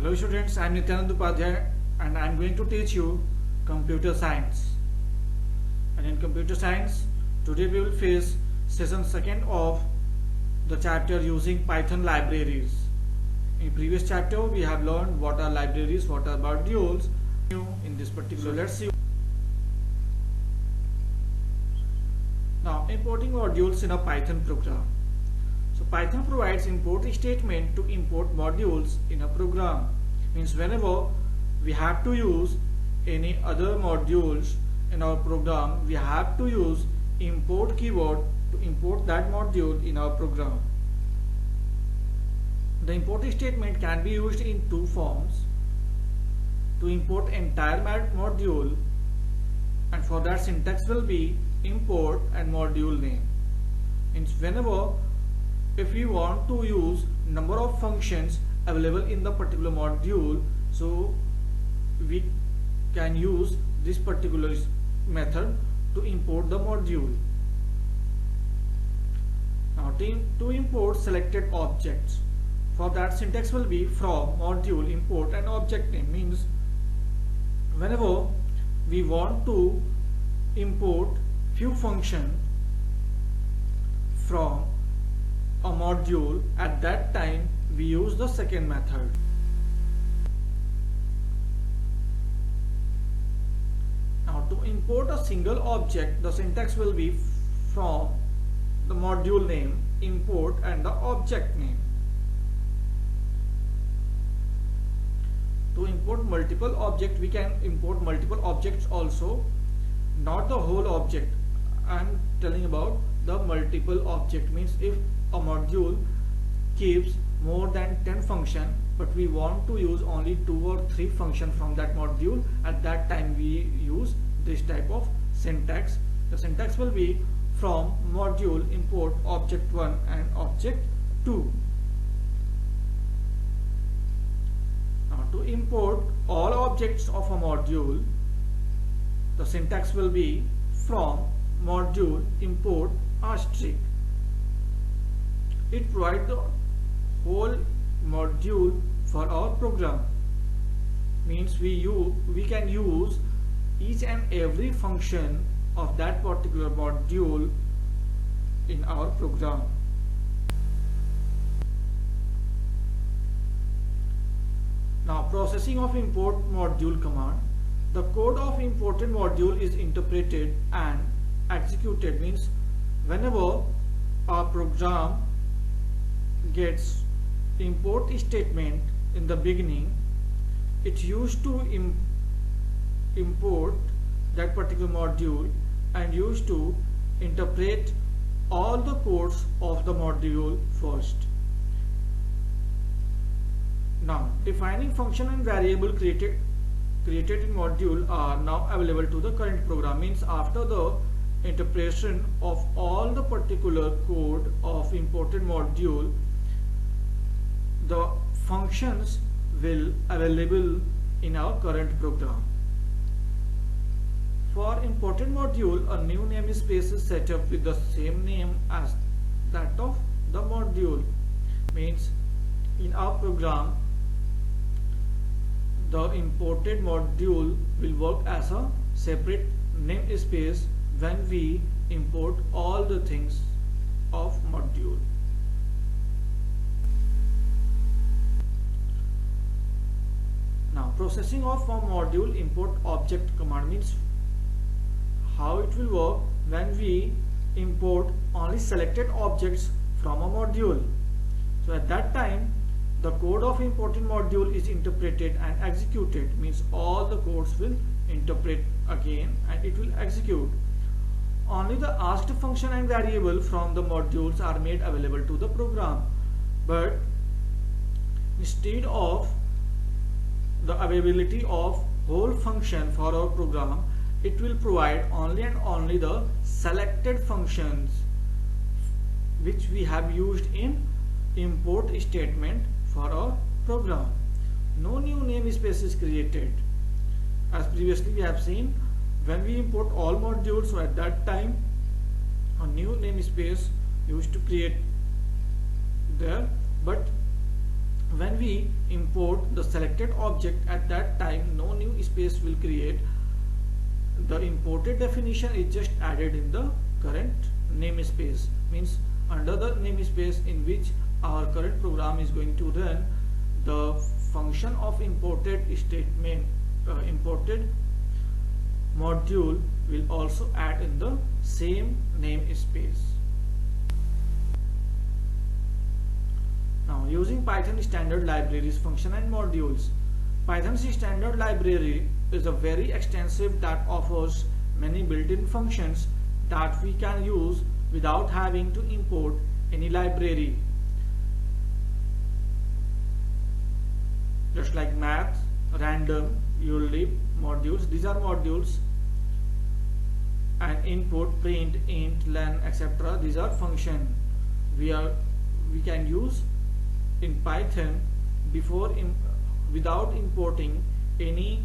Hello students, I am Nityanand Upadhyay and I am going to teach you computer science. And in computer science, today we will face session 2nd of the chapter using Python libraries. In previous chapter we have learned what are libraries, what are modules. In this particular, let's see. Now importing modules in a Python program. So Python provides import statement to import modules in a program. Means whenever we have to use any other modules in our program, we have to use import keyword to import that module in our program. The import statement can be used in two forms: to import entire module, and for that syntax will be import and module name. Means whenever if we want to use number of functions available in the particular module, so we can use this particular method to import the module. Now to import selected objects, for that syntax will be from module import and object name. Means whenever we want to import few functions from a module, at that time we use the second method. Now to import a single object, the syntax will be from the module name import and the object name. To import multiple objects, we can import multiple objects also, not the whole object. I am telling about the multiple object. Means if a module keeps more than 10 function, but we want to use only 2 or 3 function from that module, at that time we use this type of syntax. The syntax will be from module import object 1 and object 2. Now to import all objects of a module, the syntax will be from module import asterisk. It provides the whole module for our program. Means we can use each and every function of that particular module in our program. Now processing of import module command. The code of imported module is interpreted and executed. Means whenever our program gets import statement in the beginning, it used to import that particular module and used to interpret all the codes of the module first. Now defining function and variable created in module are now available to the current program. Means after the interpretation of all the particular code of imported module, the functions will available in our current program. For imported module, a new namespace is set up with the same name as that of the module. Means in our program, the imported module will work as a separate namespace when we import all the things of module. Now processing of a module import object command. Means how it will work when we import only selected objects from a module. So at that time the code of imported module is interpreted and executed. Means all the codes will interpret again and it will execute. Only the asked function and variable from the modules are made available to the program, but instead of the availability of whole function for our program, it will provide only and only the selected functions which we have used in import statement for our program. No new namespace is created. As previously we have seen, when we import all modules, so at that time a new namespace used to create there, but when we import the selected object, at that time no new space will create. The imported definition is just added in the current namespace, means under the namespace in which our current program is going to run, the function of imported statement, imported module will also add in the same namespace. Now, using Python standard libraries, function and modules. Python's standard library is a very extensive that offers many built-in functions that we can use without having to import any library. Just like math, random, ULIP, modules, these are modules, and input, print, int, len, etc. These are function we can use in Python without importing any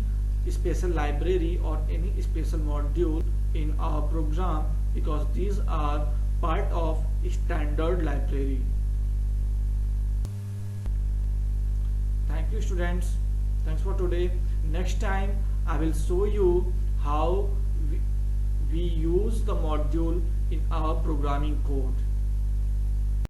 special library or any special module in our program, because these are part of standard library. Thank you students, thanks for today. Next time I will show you how we use the module in our programming code.